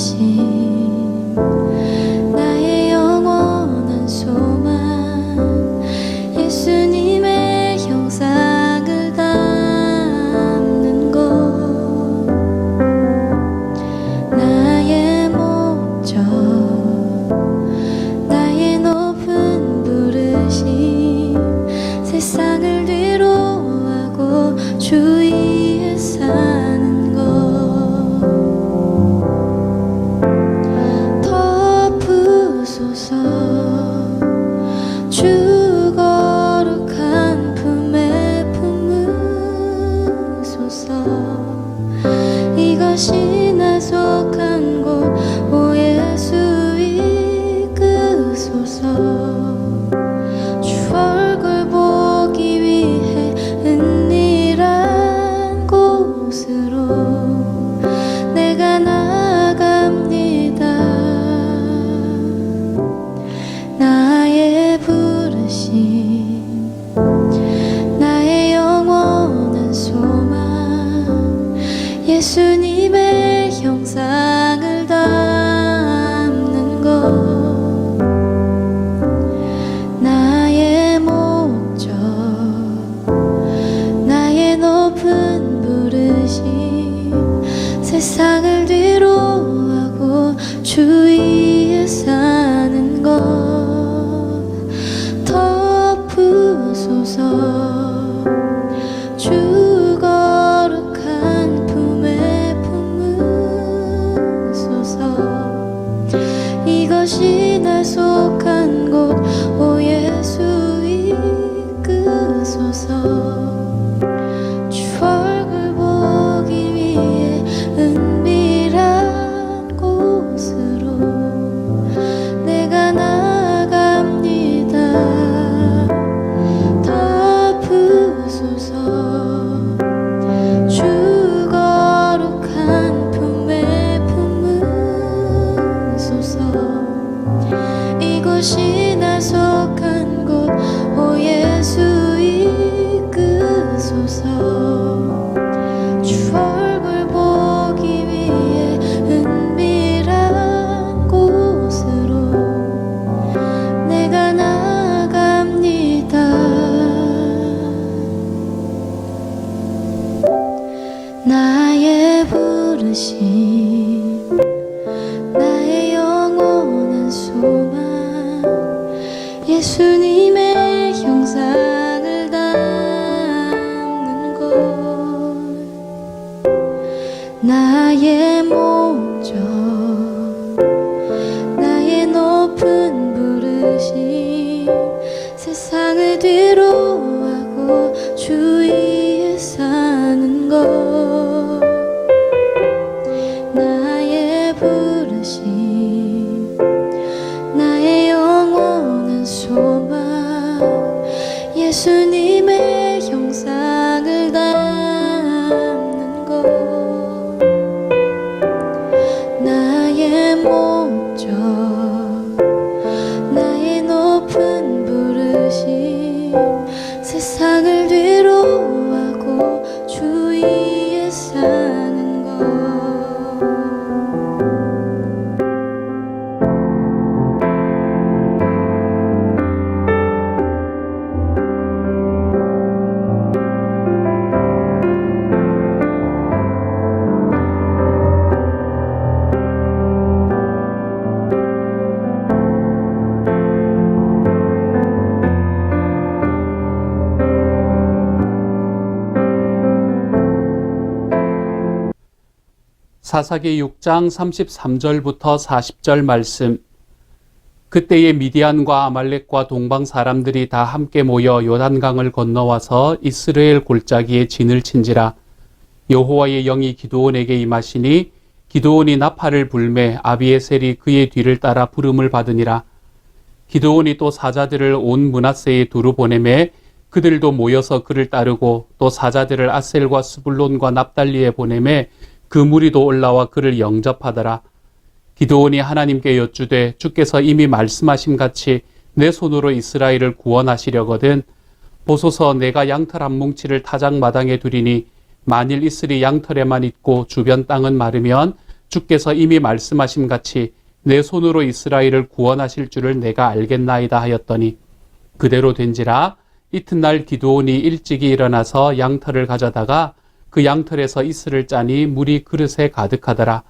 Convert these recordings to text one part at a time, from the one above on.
부르심 나의 영원한 소망 예수님의 형상을 담는 것 나의 목적 나의 높은 부르심 세상을 뒤로하고 주 위에 사는 것 덮으소서 주 거룩한 품에 품으소서 이것이 나 속한 곳 오 예수 이끄소서 주 얼굴 보기 위해 은밀한 곳으로 내가 나아갑니다. 나의 부르심 나의 영원한 소망 예수님의 형상을 담는 것 나의 목적 나의 높은 부르심 세상을 뒤로하고 주 위에 사는 것 덮으소서 주 거룩한 품에 품으소서 이것이 나 속한 곳 오 예수 이끄소서 주 얼굴 보기 위해 은밀한 곳으로 내가 나아갑니다. 덮으소서 주 거룩한 품에 품으소서 이곳이 나 속한 곳 오 예수 이끄소서 주 얼굴 보기 위해 은밀한 곳으로 내가 나아갑니다. 나의 부르심 나의 영원한 소망 예수님의 형상을 담는 것 나의 목적 나의 높은 부르심 세상을 뒤로하고 주 위에 사는 것 나의 부르심 나의 영원한 소망 예수님의 형상을 담는 것 나의 목적 나의 높은 부르심 세상을 뒤로하고 주 위에 사는 것 사사기 6장 33절부터 40절 말씀. 그때에 미디안과 아말렉과 동방 사람들이 다 함께 모여 요단강을 건너와서 이스라엘 골짜기에 진을 친지라. 여호와의 영이 기드온에게 임하시니 기드온이 나팔을 불매 아비에셀이 그의 뒤를 따라 부름을 받으니라. 기드온이 또 사자들을 온 므낫세에 두루 보내매 그들도 모여서 그를 따르고 또 사자들을 아셀과 스불론과 납달리에 보내매 그 무리도 올라와 그를 영접하더라. 기드온이 하나님께 여쭈되 주께서 이미 말씀하심같이 내 손으로 이스라엘을 구원하시려거든 보소서 내가 양털 한 뭉치를 타작 마당에 두리니 만일 이슬이 양털에만 있고 주변 땅은 마르면 주께서 이미 말씀하신 같이 내 손으로 이스라엘을 구원하실 줄을 내가 알겠나이다 하였더니 그대로 된지라. 이튿날 기드온이 일찍이 일어나서 양털을 가져다가 그 양털에서 이슬을 짜니 물이 그릇에 가득하더라.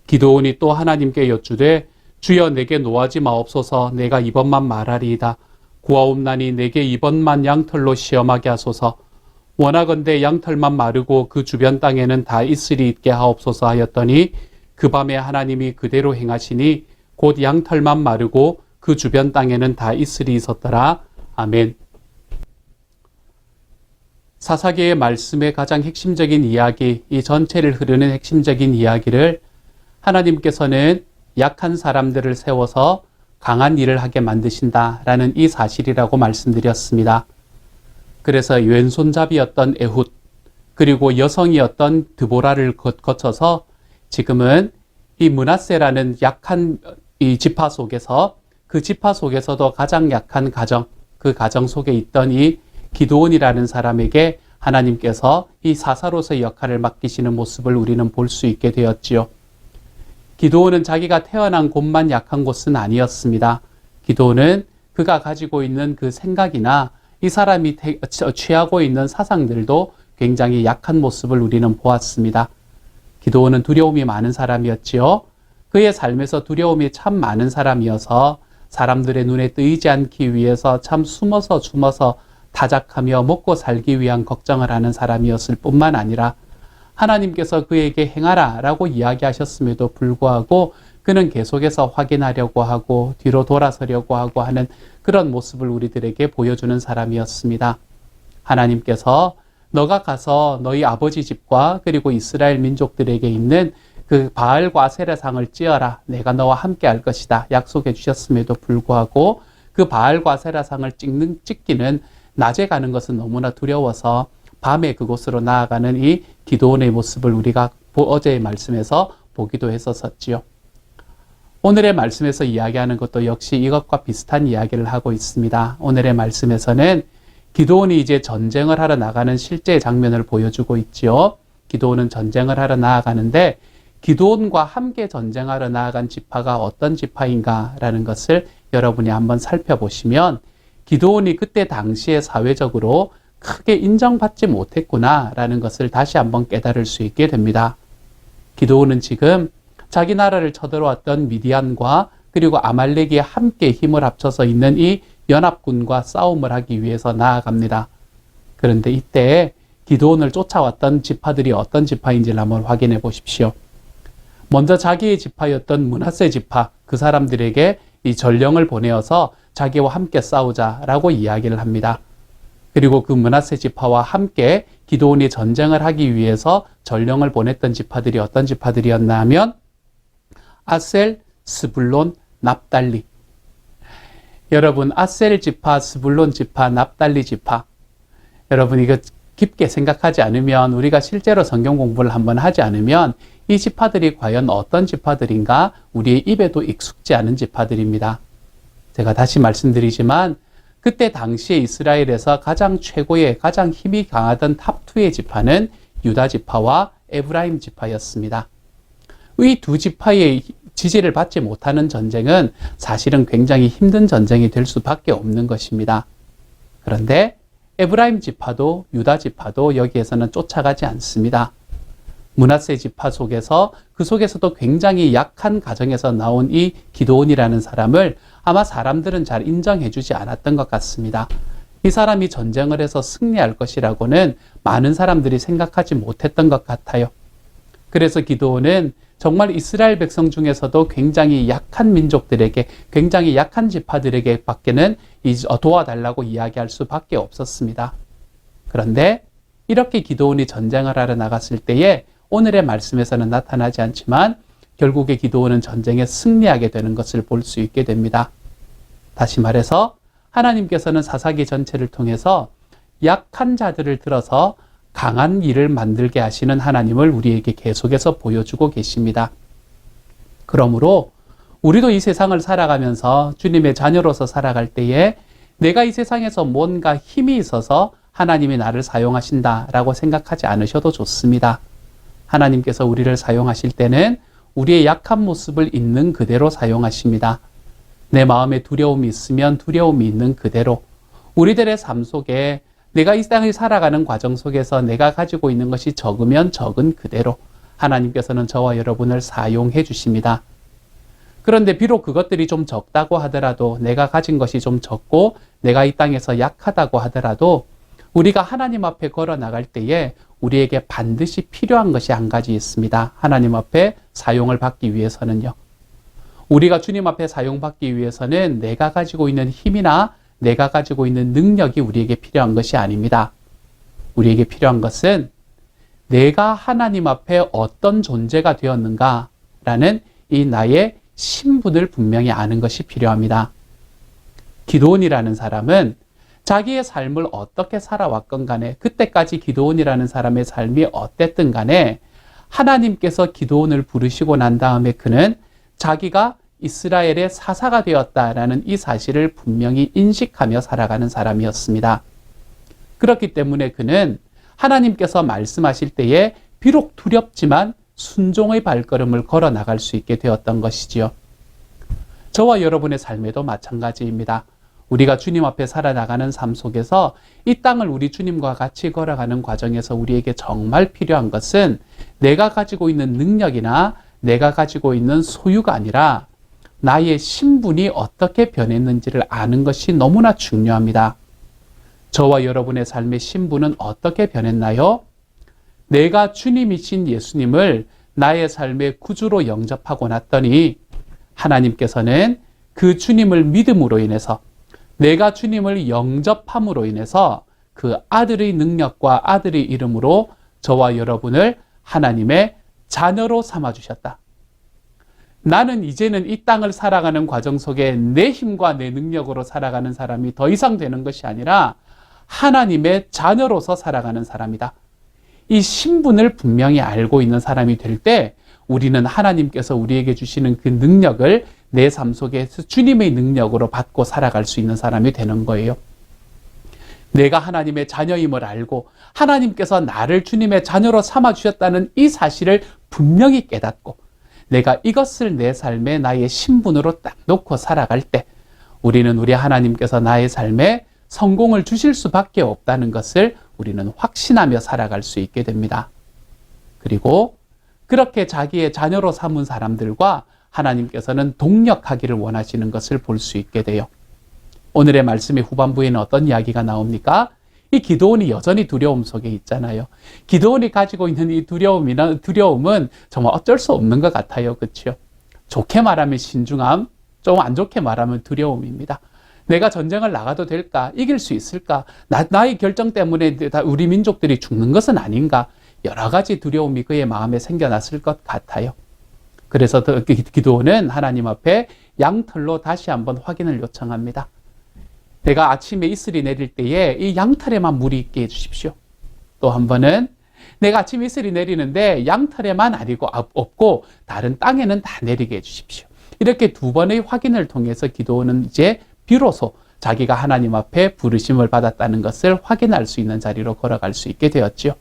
기드온이 또 하나님께 여쭈되 주여 내게 노하지 마옵소서. 내가 이번만 말하리이다. 구하옵나니 내게 이번만 양털로 시험하게 하소서. 원하건대 양털만 마르고 그 주변 땅에는 다 이슬이 있게 하옵소서 하였더니 그 밤에 하나님이 그대로 행하시니 곧 양털만 마르고 그 주변 땅에는 다 이슬이 있었더라. 아멘. 사사기의 말씀의 가장 핵심적인 이야기, 이 전체를 흐르는 핵심적인 이야기를 하나님께서는 약한 사람들을 세워서 강한 일을 하게 만드신다라는 이 사실이라고 말씀드렸습니다. 그래서 왼손잡이였던 에훗, 그리고 여성이었던 드보라를 거쳐서 지금은 이 므낫세라는 약한 이 지파 속에서 그 지파 속에서도 가장 약한 가정, 그 가정 속에 있던 이 기드온이라는 사람에게 하나님께서 이 사사로서의 역할을 맡기시는 모습을 우리는 볼 수 있게 되었지요. 기드온은 자기가 태어난 곳만 약한 곳은 아니었습니다. 기드온은 그가 가지고 있는 그 생각이나 이 사람이 취하고 있는 사상들도 굉장히 약한 모습을 우리는 보았습니다. 기드온은 두려움이 많은 사람이었지요. 그의 삶에서 두려움이 참 많은 사람이어서 사람들의 눈에 뜨이지 않기 위해서 참 숨어서 타작하며 먹고 살기 위한 걱정을 하는 사람이었을 뿐만 아니라 하나님께서 그에게 행하라 라고 이야기하셨음에도 불구하고 그는 계속해서 확인하려고 하고 뒤로 돌아서려고 하고 하는 그런 모습을 우리들에게 보여주는 사람이었습니다. 하나님께서 너가 가서 너희 아버지 집과 그리고 이스라엘 민족들에게 있는 그 바알과 아세라상을 찌어라. 내가 너와 함께 할 것이다. 약속해 주셨음에도 불구하고 그 바알과 아세라상을 찍기는 낮에 가는 것은 너무나 두려워서 밤에 그곳으로 나아가는 이 기드온의 모습을 우리가 어제의 말씀에서 보기도 했었지요. 오늘의 말씀에서 이야기하는 것도 역시 이것과 비슷한 이야기를 하고 있습니다. 오늘의 말씀에서는 기드온이 이제 전쟁을 하러 나가는 실제 장면을 보여주고 있지요. 기드온은 전쟁을 하러 나아가는데 기드온과 함께 전쟁하러 나아간 지파가 어떤 지파인가라는 것을 여러분이 한번 살펴보시면 기드온이 그때 당시에 사회적으로 크게 인정받지 못했구나라는 것을 다시 한번 깨달을 수 있게 됩니다. 기드온은 지금 자기 나라를 쳐들어왔던 미디안과 그리고 아말렉이 함께 힘을 합쳐서 있는 이 연합군과 싸움을 하기 위해서 나아갑니다. 그런데 이때 기드온을 쫓아왔던 지파들이 어떤 지파인지를 한번 확인해 보십시오. 먼저 자기의 지파였던 므낫세 지파, 그 사람들에게 이 전령을 보내어서 자기와 함께 싸우자라고 이야기를 합니다. 그리고 그 므낫세 지파와 함께 기드온이 전쟁을 하기 위해서 전령을 보냈던 지파들이 어떤 지파들이었나 하면 아셀, 스불론, 납달리. 여러분, 아셀 지파, 스불론 지파, 납달리 지파. 여러분, 이거 깊게 생각하지 않으면, 우리가 실제로 성경 공부를 한번 하지 않으면 이 지파들이 과연 어떤 지파들인가 우리의 입에도 익숙지 않은 지파들입니다. 제가 다시 말씀드리지만 그때 당시에 이스라엘에서 가장 최고의 가장 힘이 강하던 탑2의 지파는 유다 지파와 에브라임 지파였습니다. 이 두 지파의 지지를 받지 못하는 전쟁은 사실은 굉장히 힘든 전쟁이 될 수밖에 없는 것입니다. 그런데 에브라임 지파도 유다 지파도 여기에서는 쫓아가지 않습니다. 므낫세 지파 속에서 그 속에서도 굉장히 약한 가정에서 나온 이 기드온이라는 사람을 아마 사람들은 잘 인정해주지 않았던 것 같습니다. 이 사람이 전쟁을 해서 승리할 것이라고는 많은 사람들이 생각하지 못했던 것 같아요. 그래서 기드온은 정말 이스라엘 백성 중에서도 굉장히 약한 민족들에게, 굉장히 약한 지파들에게 밖에는 도와달라고 이야기할 수밖에 없었습니다. 그런데 이렇게 기드온이 전쟁을 하러 나갔을 때에 오늘의 말씀에서는 나타나지 않지만 결국에 기드온은 전쟁에 승리하게 되는 것을 볼 수 있게 됩니다. 다시 말해서 하나님께서는 사사기 전체를 통해서 약한 자들을 들어서 강한 일을 만들게 하시는 하나님을 우리에게 계속해서 보여주고 계십니다. 그러므로 우리도 이 세상을 살아가면서 주님의 자녀로서 살아갈 때에 내가 이 세상에서 뭔가 힘이 있어서 하나님이 나를 사용하신다라고 생각하지 않으셔도 좋습니다. 하나님께서 우리를 사용하실 때는 우리의 약한 모습을 있는 그대로 사용하십니다. 내 마음에 두려움이 있으면 두려움이 있는 그대로, 우리들의 삶 속에 내가 이 땅을 살아가는 과정 속에서 내가 가지고 있는 것이 적으면 적은 그대로 하나님께서는 저와 여러분을 사용해 주십니다. 그런데 비록 그것들이 좀 적다고 하더라도, 내가 가진 것이 좀 적고 내가 이 땅에서 약하다고 하더라도, 우리가 하나님 앞에 걸어 나갈 때에 우리에게 반드시 필요한 것이 한 가지 있습니다. 하나님 앞에 사용을 받기 위해서는요. 우리가 주님 앞에 사용받기 위해서는 내가 가지고 있는 힘이나 내가 가지고 있는 능력이 우리에게 필요한 것이 아닙니다. 우리에게 필요한 것은 내가 하나님 앞에 어떤 존재가 되었는가라는 이 나의 신분을 분명히 아는 것이 필요합니다. 기드온이라는 사람은 자기의 삶을 어떻게 살아왔건 간에, 그때까지 기드온이라는 사람의 삶이 어땠든 간에 하나님께서 기드온을 부르시고 난 다음에 그는 자기가 이스라엘의 사사가 되었다라는 이 사실을 분명히 인식하며 살아가는 사람이었습니다. 그렇기 때문에 그는 하나님께서 말씀하실 때에 비록 두렵지만 순종의 발걸음을 걸어 나갈 수 있게 되었던 것이지요. 저와 여러분의 삶에도 마찬가지입니다. 우리가 주님 앞에 살아나가는 삶 속에서 이 땅을 우리 주님과 같이 걸어가는 과정에서 우리에게 정말 필요한 것은 내가 가지고 있는 능력이나 내가 가지고 있는 소유가 아니라 나의 신분이 어떻게 변했는지를 아는 것이 너무나 중요합니다. 저와 여러분의 삶의 신분은 어떻게 변했나요? 내가 주님이신 예수님을 나의 삶의 구주로 영접하고 났더니 하나님께서는 그 주님을 믿음으로 인해서, 내가 주님을 영접함으로 인해서 그 아들의 능력과 아들의 이름으로 저와 여러분을 하나님의 자녀로 삼아주셨다. 나는 이제는 이 땅을 살아가는 과정 속에 내 힘과 내 능력으로 살아가는 사람이 더 이상 되는 것이 아니라 하나님의 자녀로서 살아가는 사람이다. 이 신분을 분명히 알고 있는 사람이 될 때 우리는 하나님께서 우리에게 주시는 그 능력을 내 삶 속에서 주님의 능력으로 받고 살아갈 수 있는 사람이 되는 거예요. 내가 하나님의 자녀임을 알고 하나님께서 나를 주님의 자녀로 삼아주셨다는 이 사실을 분명히 깨닫고 내가 이것을 내 삶에 나의 신분으로 딱 놓고 살아갈 때 우리는 우리 하나님께서 나의 삶에 성공을 주실 수밖에 없다는 것을 우리는 확신하며 살아갈 수 있게 됩니다. 그리고 그렇게 자기의 자녀로 삼은 사람들과 하나님께서는 동력하기를 원하시는 것을 볼 수 있게 돼요. 오늘의 말씀의 후반부에는 어떤 이야기가 나옵니까? 이 기드온이 여전히 두려움 속에 있잖아요. 기드온이 가지고 있는 이 두려움은 정말 어쩔 수 없는 것 같아요. 그렇죠? 좋게 말하면 신중함, 좀 안 좋게 말하면 두려움입니다. 내가 전쟁을 나가도 될까? 이길 수 있을까? 나의 결정 때문에 우리 민족들이 죽는 것은 아닌가? 여러 가지 두려움이 그의 마음에 생겨났을 것 같아요. 그래서 기드온은 하나님 앞에 양털로 다시 한번 확인을 요청합니다. 내가 아침에 이슬이 내릴 때에 이 양털에만 물이 있게 해주십시오. 또 한 번은 내가 아침에 이슬이 내리는데 양털에만 아니고 없고 다른 땅에는 다 내리게 해주십시오. 이렇게 두 번의 확인을 통해서 기드온은 이제 비로소 자기가 하나님 앞에 부르심을 받았다는 것을 확인할 수 있는 자리로 걸어갈 수 있게 되었죠.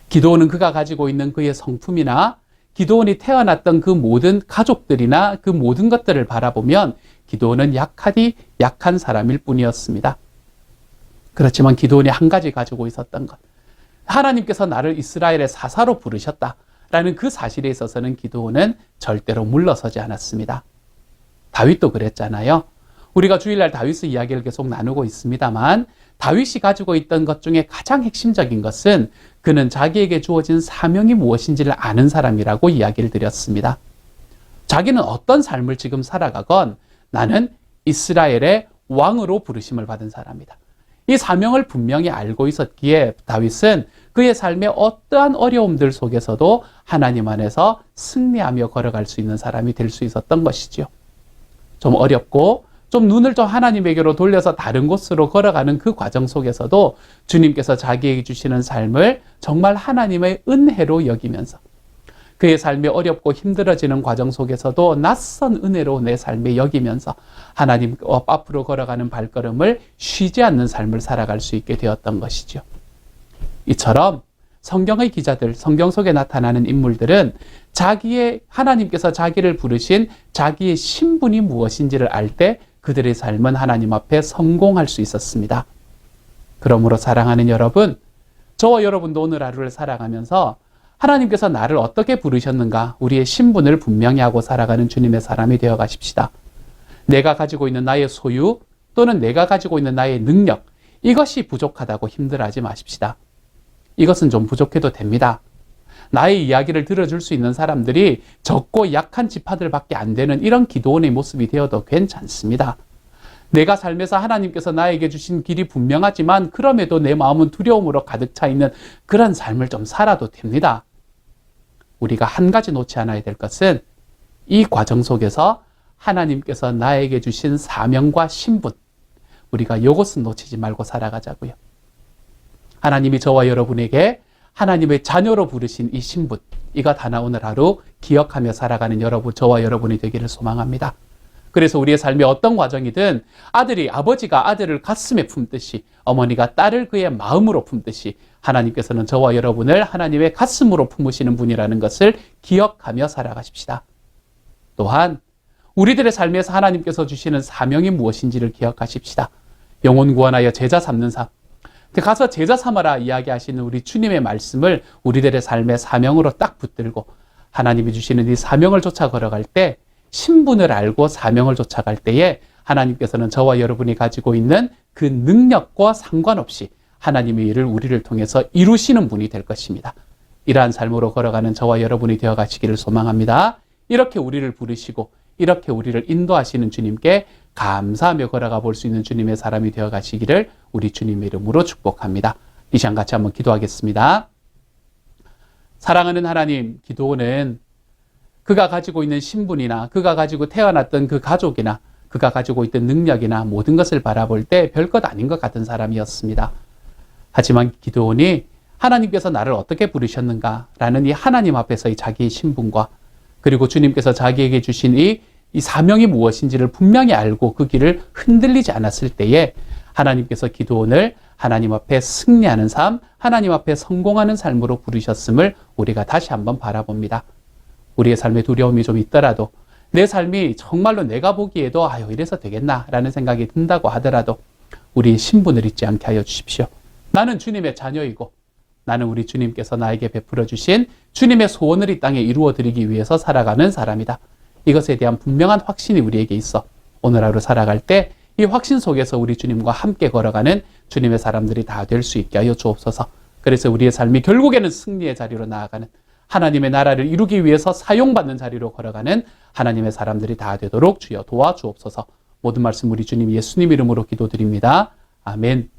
기드온은 그가 가지고 있는 그의 성품이나 기드온이 태어났던 그 모든 가족들이나 그 모든 것들을 바라보면 기드온은 약한 사람일 뿐이었습니다. 그렇지만 기드온이 한 가지 가지고 있었던 것, 하나님께서 나를 이스라엘의 사사로 부르셨다라는 그 사실에 있어서는 기드온은 절대로 물러서지 않았습니다. 다윗도 그랬잖아요. 우리가 주일날 다윗의 이야기를 계속 나누고 있습니다만 다윗이 가지고 있던 것 중에 가장 핵심적인 것은 그는 자기에게 주어진 사명이 무엇인지를 아는 사람이라고 이야기를 드렸습니다. 자기는 어떤 삶을 지금 살아가건 나는 이스라엘의 왕으로 부르심을 받은 사람이다. 이 사명을 분명히 알고 있었기에 다윗은 그의 삶의 어떠한 어려움들 속에서도 하나님 안에서 승리하며 걸어갈 수 있는 사람이 될 수 있었던 것이죠. 좀 어렵고 좀 눈을 좀 하나님에게로 돌려서 다른 곳으로 걸어가는 그 과정 속에서도 주님께서 자기에게 주시는 삶을 정말 하나님의 은혜로 여기면서 그의 삶이 어렵고 힘들어지는 과정 속에서도 낯선 은혜로 내 삶에 여기면서 하나님 앞으로 걸어가는 발걸음을 쉬지 않는 삶을 살아갈 수 있게 되었던 것이죠. 이처럼 성경의 기자들, 성경 속에 나타나는 인물들은 하나님께서 자기를 부르신 자기의 신분이 무엇인지를 알 때 그들의 삶은 하나님 앞에 성공할 수 있었습니다. 그러므로 사랑하는 여러분, 저와 여러분도 오늘 하루를 살아가면서 하나님께서 나를 어떻게 부르셨는가, 우리의 신분을 분명히 하고 살아가는 주님의 사람이 되어 가십시다. 내가 가지고 있는 나의 소유 또는 내가 가지고 있는 나의 능력, 이것이 부족하다고 힘들어하지 마십시다. 이것은 좀 부족해도 됩니다. 나의 이야기를 들어줄 수 있는 사람들이 적고 약한 지파들밖에 안 되는 이런 기도원의 모습이 되어도 괜찮습니다. 내가 삶에서 하나님께서 나에게 주신 길이 분명하지만 그럼에도 내 마음은 두려움으로 가득 차 있는 그런 삶을 좀 살아도 됩니다. 우리가 한 가지 놓지 않아야 될 것은 이 과정 속에서 하나님께서 나에게 주신 사명과 신분, 우리가 이것은 놓치지 말고 살아가자고요. 하나님이 저와 여러분에게 하나님의 자녀로 부르신 이 신분, 이것 하나 오늘 하루 기억하며 살아가는 저와 여러분이 되기를 소망합니다. 그래서 우리의 삶의 어떤 과정이든 아버지가 아들을 가슴에 품듯이, 어머니가 딸을 그의 마음으로 품듯이 하나님께서는 저와 여러분을 하나님의 가슴으로 품으시는 분이라는 것을 기억하며 살아가십시다. 또한 우리들의 삶에서 하나님께서 주시는 사명이 무엇인지를 기억하십시다. 영혼 구원하여 제자 삼는 삶. 가서 제자 삼아라 이야기하시는 우리 주님의 말씀을 우리들의 삶의 사명으로 딱 붙들고 하나님이 주시는 이 사명을 쫓아 걸어갈 때, 신분을 알고 사명을 쫓아갈 때에 하나님께서는 저와 여러분이 가지고 있는 그 능력과 상관없이 하나님의 일을 우리를 통해서 이루시는 분이 될 것입니다. 이러한 삶으로 걸어가는 저와 여러분이 되어 가시기를 소망합니다. 이렇게 우리를 부르시고 이렇게 우리를 인도하시는 주님께 감사하며 걸어가 볼 수 있는 주님의 사람이 되어 가시기를 우리 주님의 이름으로 축복합니다. 이 시간 같이 한번 기도하겠습니다. 사랑하는 하나님, 기도는 그가 가지고 있는 신분이나 그가 가지고 태어났던 그 가족이나 그가 가지고 있던 능력이나 모든 것을 바라볼 때 별것 아닌 것 같은 사람이었습니다. 하지만 기드온이 하나님께서 나를 어떻게 부르셨는가라는 이 하나님 앞에서의 자기의 신분과 그리고 주님께서 자기에게 주신 이 사명이 무엇인지를 분명히 알고 그 길을 흔들리지 않았을 때에 하나님께서 기드온을 하나님 앞에 승리하는 삶, 하나님 앞에 성공하는 삶으로 부르셨음을 우리가 다시 한번 바라봅니다. 우리의 삶에 두려움이 좀 있더라도 내 삶이 정말로 내가 보기에도 이래서 되겠나라는 생각이 든다고 하더라도 우리의 신분을 잊지 않게 하여 주십시오. 나는 주님의 자녀이고 나는 우리 주님께서 나에게 베풀어 주신 주님의 소원을 이 땅에 이루어드리기 위해서 살아가는 사람이다. 이것에 대한 분명한 확신이 우리에게 있어 오늘 하루 살아갈 때 이 확신 속에서 우리 주님과 함께 걸어가는 주님의 사람들이 다 될 수 있게 하여 주옵소서. 그래서 우리의 삶이 결국에는 승리의 자리로 나아가는, 하나님의 나라를 이루기 위해서 사용받는 자리로 걸어가는 하나님의 사람들이 다 되도록 주여 도와주옵소서. 모든 말씀 우리 주님 예수님 이름으로 기도드립니다. 아멘.